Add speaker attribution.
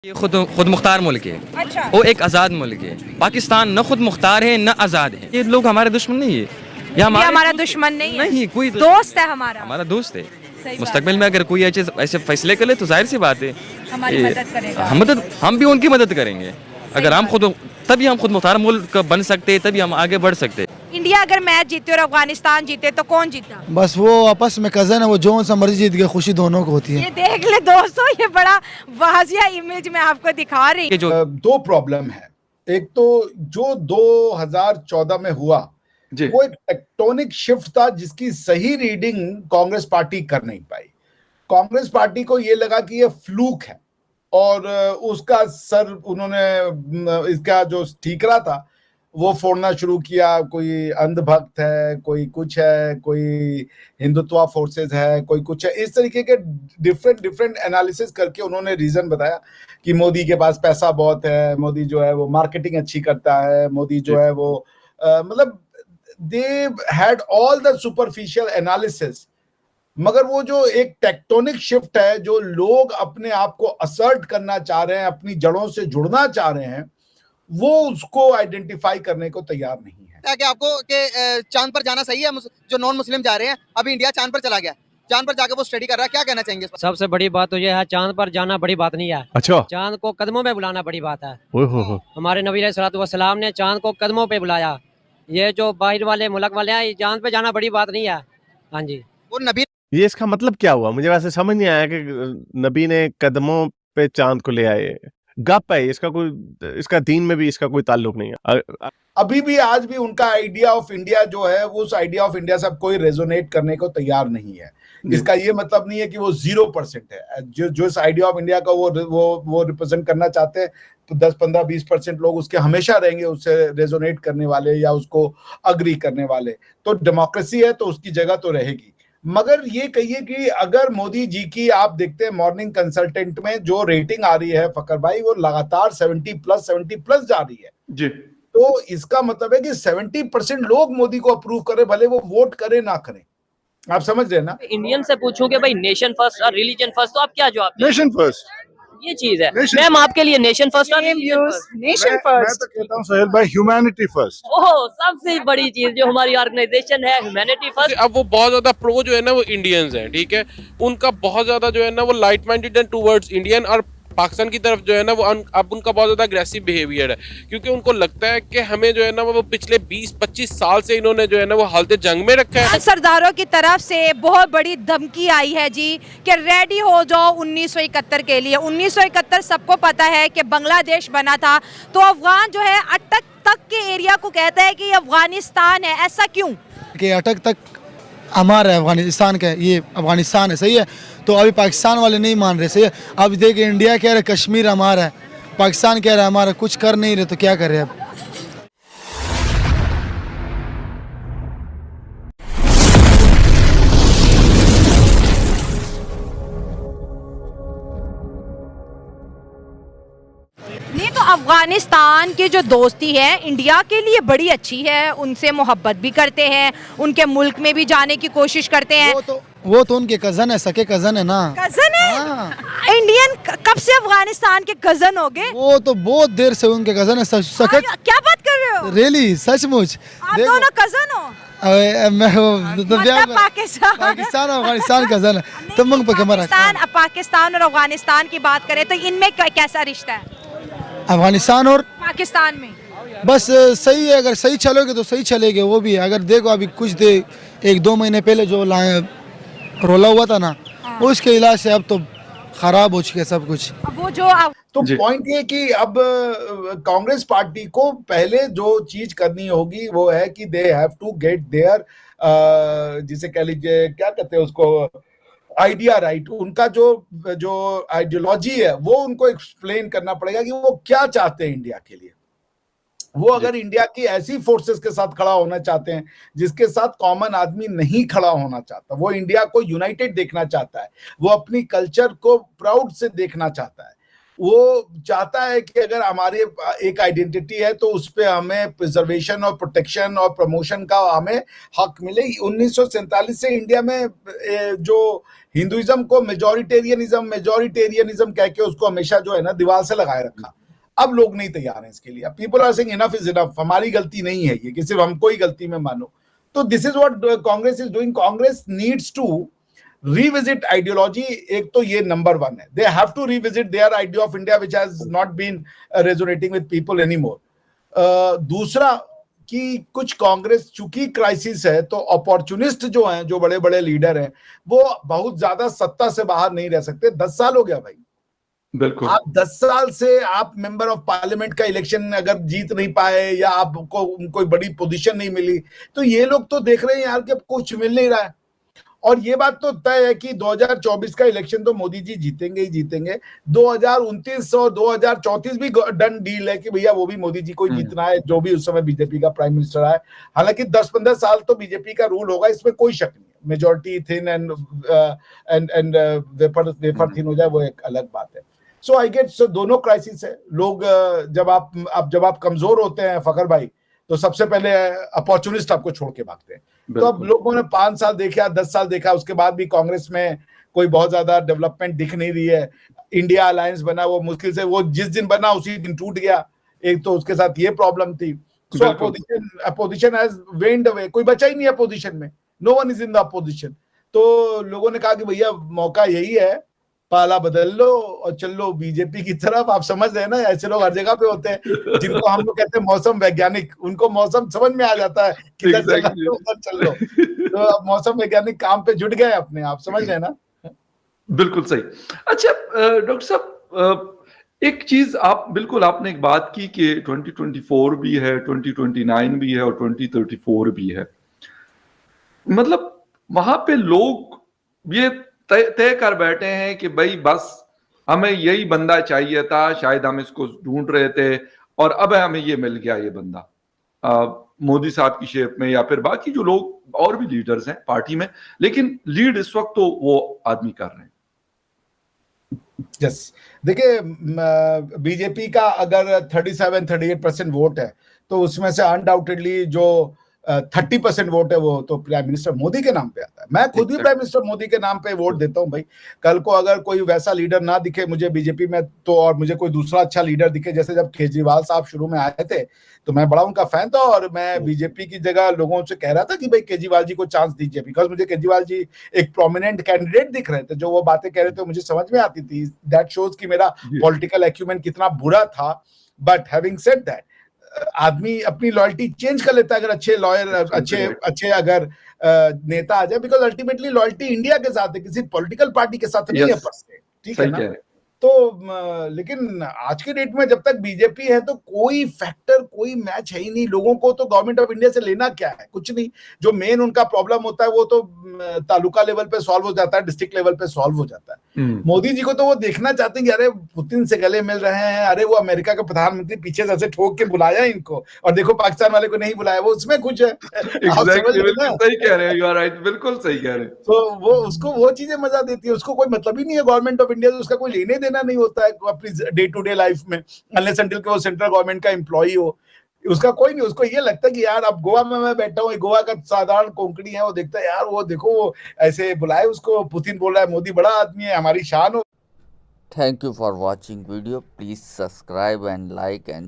Speaker 1: ये खुद मुख्तार मुल्क है।
Speaker 2: अच्छा।
Speaker 1: वो एक आज़ाद मुल्क है। पाकिस्तान न खुद मुख्तार है न आज़ाद है। ये लोग हमारे दुश्मन नहीं है।
Speaker 2: ये हमारा दुश्मन नहीं है,
Speaker 1: नहीं, कोई
Speaker 2: दोस्त है हमारा।
Speaker 1: हमारा दोस्त है।
Speaker 2: सही बात
Speaker 1: मुस्तकबिल
Speaker 2: है।
Speaker 1: में अगर कोई ऐसे फैसले कर ले तो जाहिर सी बात है
Speaker 2: हमारी मदद करेगा।
Speaker 1: हम भी उनकी मदद करेंगे। अगर हम खुद तभी हम खुद मुख्तार मुल्क बन सकते, तभी हम आगे बढ़ सकते।
Speaker 2: इंडिया अगर मैच जीते और अफगानिस्तान जीते तो कौन जीता?
Speaker 3: बस वो आपस में कजन है, वो जो सा मर्जी जीत गए, खुशी दोनों को होती है।
Speaker 2: ये देख ले दोस्तों, ये बड़ा वाजिया इमेज मैं आपको दिखा रही
Speaker 1: जो
Speaker 4: दो प्रॉब्लम है। एक तो जो 2014 में हुआ वो एक टेक्टोनिक शिफ्ट था जिसकी सही रीडिंग कांग्रेस पार्टी कर नहीं पाई। कांग्रेस पार्टी को ये लगा कि ये फ्लूक है और उसका सर उन्होंने इसका जो ठीकरा था वो फोड़ना शुरू किया। कोई अंधभक्त है, कोई कुछ है, कोई हिंदुत्व फोर्सेस है, कोई कुछ है। इस तरीके के डिफरेंट एनालिसिस करके उन्होंने रीजन बताया कि मोदी के पास पैसा बहुत है, मोदी जो है वो मार्केटिंग अच्छी करता है, मोदी जो है वो मतलब they had all the superficial analysis. मगर वो जो एक टेक्टोनिक शिफ्ट है, जो लोग अपने आप को असर्ट करना चाह रहे हैं, अपनी जड़ों से जुड़ना चाह रहे हैं, वो उसको आइडेंटिफाई करने को तैयार नहीं है।
Speaker 5: कि आपको कि चांद पर जाना सही है? जो नॉन मुस्लिम जा रहे हैं, अभी इंडिया चांद पर चला गया, चांद पर जाकर वो स्टडी कर रहा है, क्या कहना चाहेंगे इस पर?
Speaker 6: सबसे बड़ी बात तो ये है, चांद पर जाना बड़ी बात नहीं है।
Speaker 7: अच्छा,
Speaker 6: चांद को कदमों में बुलाना बड़ी बात है।
Speaker 7: हो।
Speaker 6: हमारे नबी अलैहिस्सलाम ने चांद को कदमों पे बुलाया। ये जो बाहर वाले मुल्क वाले हैं, चांद पे जाना बड़ी बात नहीं है। हाँ जी,
Speaker 5: वो नबी
Speaker 7: ये इसका मतलब क्या हुआ? मुझे वैसे समझ नहीं आया कि नबी ने कदमों पे चांद को ले आए। गप है इसका, कोई इसका दीन में भी इसका कोई ताल्लुक नहीं है।
Speaker 4: अभी भी आज भी उनका आइडिया ऑफ इंडिया जो है वो उस आइडिया ऑफ इंडिया से अब कोई रेजोनेट करने को तैयार नहीं है। इसका ये मतलब नहीं है कि वो 0% है। जो इस आइडिया ऑफ इंडिया का वो रिप्रेजेंट करना चाहते हैं, तो 10, 15, 20% लोग उसके हमेशा रहेंगे, उससे रेजोनेट करने वाले या उसको अग्री करने वाले। तो डेमोक्रेसी है तो उसकी जगह तो रहेगी। मगर ये कहिए कि अगर मोदी जी की आप देखते हैं मॉर्निंग कंसल्टेंट में जो रेटिंग आ रही है फकर भाई, वो लगातार 70 प्लस जा रही है
Speaker 8: जी।
Speaker 4: तो इसका मतलब है कि 70% लोग मोदी को अप्रूव करें, भले वो वोट करें ना करें। आप समझ रहे हैं ना?
Speaker 9: इंडियन से पूछूं कि भाई नेशन फर्स्ट और रिलीजन फर्स्ट, तो आप क्या जवाब देंगे?
Speaker 8: Nation first.
Speaker 9: ये चीज है मैम आपके लिए, नेशन फर्स्ट और
Speaker 2: नेशन
Speaker 8: मैं
Speaker 2: फर्स्ट।
Speaker 8: तो कहता हूँ सोहेल भाई, ह्यूमैनिटी फर्स्ट।
Speaker 9: ओह, सबसे बड़ी चीज जो हमारी ऑर्गेनाइजेशन है, ह्यूमैनिटी फर्स्ट।
Speaker 10: अब वो बहुत ज्यादा प्रो जो है ना वो इंडियंस हैं, ठीक है। उनका बहुत ज्यादा जो है ना वो light minded and towards Indian, और पाकिस्तान की तरफ जो है ना वो अब उनका बहुत ज्यादा अग्रेसिव बिहेवियर है, क्योंकि उनको लगता है कि हमें जो है ना वो पिछले 20-25 साल से इन्होंने जो है ना वो हालत जंग में रखा है।
Speaker 2: सरदारों की तरफ से बहुत बड़ी धमकी आई है जी कि रेडी हो जाओ 1971 के लिए। 1971 सबको पता है कि बांग्लादेश बना था, तो अफगान जो है अटक तक के एरिया को कहता है कि ये अफगानिस्तान है। ऐसा क्यों?
Speaker 3: कि अटक तक हमारा है, अफगानिस्तान का है, ये अफगानिस्तान है, सही है। तो अभी पाकिस्तान वाले नहीं मान रहे, सही है। अब देखिए इंडिया कह रहे कश्मीर हमारा है, पाकिस्तान कह रहा है हमारा, कुछ कर नहीं रहे, तो क्या कर रहे हैं अब?
Speaker 2: नहीं, तो अफगानिस्तान की जो दोस्ती है इंडिया के लिए बड़ी अच्छी है, उनसे मोहब्बत भी करते हैं, उनके मुल्क में भी जाने की कोशिश करते हैं।
Speaker 3: वो तो उनके कजन है, सके कजन है ना।
Speaker 2: कजन है?
Speaker 3: हाँ।
Speaker 2: इंडियन कब से अफगानिस्तान के कजन हो गए?
Speaker 3: वो तो बहुत देर से उनके कजन है। सके
Speaker 2: क्या बात कर रहे हो?
Speaker 3: रियली, सचमुच।
Speaker 2: आप दोनों कजन हो?
Speaker 3: मैं
Speaker 2: मतलब
Speaker 3: पाकिस्तान और अफगानिस्तान कजन है। तो मंग पे कमरा
Speaker 2: पाकिस्तान और अफगानिस्तान की बात करें तो इनमें कैसा रिश्ता है
Speaker 3: अफगानिस्तान और
Speaker 2: पाकिस्तान में?
Speaker 3: बस सही है, अगर सही चलोगे तो सही चलेगे। वो भी अगर देखो अभी कुछ 1-2 महीने पहले जो रोला हुआ था ना, उसके इलाज से अब तो खराब हो चुके सब कुछ।
Speaker 2: अब वो जो
Speaker 4: तो पॉइंट ये कि अब कांग्रेस पार्टी को पहले जो चीज करनी होगी वो है कि they have to get there, जिसे कह लीजिए क्या कहते हैं उसको, आइडिया राइट। उनका जो आइडियोलॉजी है वो उनको एक्सप्लेन करना पड़ेगा कि वो क्या चाहते हैं इंडिया के लिए। वो अगर इंडिया की ऐसी फोर्सेस के साथ खड़ा होना चाहते हैं जिसके साथ कॉमन आदमी नहीं खड़ा होना चाहता, वो इंडिया को यूनाइटेड देखना चाहता है, वो अपनी कल्चर को प्राउड से देखना चाहता है, वो चाहता है कि अगर हमारे एक आइडेंटिटी है तो उस पे हमें प्रिजर्वेशन और प्रोटेक्शन और प्रमोशन का हमें हक मिले। 1947 से इंडिया में जो हिंदुइज्म को मेजोरिटेरियनिज्म कह के उसको हमेशा जो है ना दीवार से लगाए रखा। अब लोग नहीं तैयार हैं इसके लिए। People are saying enough is enough, हमारी गलती नहीं है ये कि सिर्फ हमको ही गलती में मानो। तो this is what Congress is doing. Congress needs to revisit ideology। एक तो ये नंबर 1 है, they have to revisit their idea of India which has not been resonating with people anymore। दूसरा कि कुछ कांग्रेस चूंकि क्राइसिस है तो अपॉर्चुनिस्ट जो हैं, जो बड़े बड़े लीडर हैं, वो बहुत ज्यादा सत्ता से बाहर नहीं रह सकते। 10 साल हो गया भाई,
Speaker 11: बिल्कुल।
Speaker 4: आप 10 साल से आप मेंबर ऑफ पार्लियामेंट का इलेक्शन अगर जीत नहीं पाए या आपको कोई बड़ी पोजीशन नहीं मिली तो ये लोग तो देख रहे हैं यार कि अब कुछ मिल नहीं रहा है। और ये बात तो तय है कि 2024 का इलेक्शन तो मोदी जी जीतेंगे ही जीतेंगे। 2029 और 2034 भी डन डील है कि भैया वो भी मोदी जी को ही जीतना है, जो भी उस समय बीजेपी का प्राइम मिनिस्टर है। हालांकि 10-15 साल तो बीजेपी का रूल होगा, इसमें कोई शक नहीं। Majority thin and wafer thin हो जाए वो एक अलग बात है। सो आई गेट, सो दोनों क्राइसिस है। लोग जब आप कमजोर होते हैं फखर भाई, तो सबसे पहले अपॉर्चुनिस्ट आपको छोड़ के भागते हैं। तो अब लोगों ने 5 साल देखा, 10 साल देखा, उसके बाद भी कांग्रेस में कोई बहुत ज्यादा डेवलपमेंट दिख नहीं रही है। इंडिया अलायंस बना, वो मुश्किल से, वो जिस दिन बना उसी दिन टूट गया। एक तो उसके साथ ये प्रॉब्लम थी। So opposition has went away, कोई बचा ही नहीं है अपोजिशन में, no one is in the opposition. तो लोगों ने कहा कि भैया मौका यही है, पाला बदल लो और चल लो बीजेपी की तरफ। आप समझ रहे हैं ना, ऐसे लोग हर जगह पे होते हैं जिनको हम लोग कहते हैं मौसम वैज्ञानिक। उनको मौसम समझ में आ जाता है कि उधर चल लो। तो अब मौसम वैज्ञानिक काम पे जुट गए अपने, आप समझ रहे हैं ना।
Speaker 11: बिल्कुल सही। अच्छा डॉक्टर साहब, एक चीज आप बिल्कुल आपने एक बात की कि 2024 भी है, 2029 भी है और 2034 भी है। मतलब वहां पे लोग ये तय कर बैठे हैं कि भाई बस हमें यही बंदा चाहिए था, शायद हम इसको ढूंढ रहे थे और अब हमें ये मिल गया, ये बंदा मोदी साहब की शेप में या फिर बाकी जो लोग और भी लीडर्स हैं पार्टी में, लेकिन लीड इस वक्त तो वो आदमी कर रहे हैं।
Speaker 4: यस, देखिए बीजेपी का अगर 37-38% वोट है तो उसमें से अनडाउटेडली जो 30% वोट है वो तो प्राइम मिनिस्टर मोदी के नाम पे आता है। मैं खुद भी प्राइम मिनिस्टर मोदी के नाम पे वोट देता हूं भाई। कल को अगर कोई वैसा लीडर ना दिखे मुझे बीजेपी में तो, और मुझे कोई दूसरा अच्छा लीडर दिखे, जैसे जब केजरीवाल साहब शुरू में आए थे तो मैं बड़ा उनका फैन था और मैं बीजेपी की जगह लोगों से कह रहा था कि भाई केजरीवाल जी को चांस दीजिए, बिकॉज मुझे केजरीवाल जी एक प्रोमिनेंट कैंडिडेट दिख रहे थे। जो वो बातें कह रहे थे मुझे समझ में आती थी। दैट शोज कि मेरा पॉलिटिकल एक्यूमेन कितना बुरा था। बट हैविंग सेड दैट, आदमी अपनी लॉयल्टी चेंज कर लेता है अगर अच्छे लॉयर, अच्छे अगर नेता आ जाए, बिकॉज अल्टीमेटली लॉयल्टी इंडिया के साथ है, किसी पॉलिटिकल पार्टी के साथ नहीं है पर्से, ठीक है ना। तो लेकिन आज के डेट में जब तक बीजेपी है तो कोई फैक्टर, कोई मैच है ही नहीं। लोगों को तो गवर्नमेंट ऑफ इंडिया से लेना क्या है, कुछ नहीं। जो मेन उनका प्रॉब्लम होता है वो तो तालुका लेवल पे सॉल्व हो जाता है, डिस्ट्रिक्ट लेवल पे सॉल्व हो जाता है। मोदी जी को तो वो देखना चाहते हैं कि अरे पुतिन से गले मिल रहे हैं, अरे वो अमेरिका के प्रधानमंत्री पीछे से ठोक के बुलाया इनको और देखो पाकिस्तान वाले को नहीं बुलाया, वो उसमें कुछ है।
Speaker 11: सही कह रहे हैं, यू आर राइट, बिल्कुल सही कह रहे हैं।
Speaker 4: तो वो उसको वो चीजें मजा देती है, उसको कोई मतलब ही नहीं है गवर्नमेंट ऑफ इंडिया से, उसका कोई लेने देना नहीं होता है अपनी डे टू डे लाइफ में, अनलेस अनटिल के वो सेंट्रल गवर्नमेंट का एम्प्लॉई हो। उसका कोई नहीं, उसको ये लगता है कि यार अब गोवा में मैं बैठा हूँ, गोवा का साधारण कोंकणी है, वो देखता है यार वो देखो वो ऐसे बुलाए उसको, पुतिन बोल रहा है मोदी बड़ा आदमी है, हमारी शान हो।
Speaker 12: Thank you for watching video. Please subscribe and like and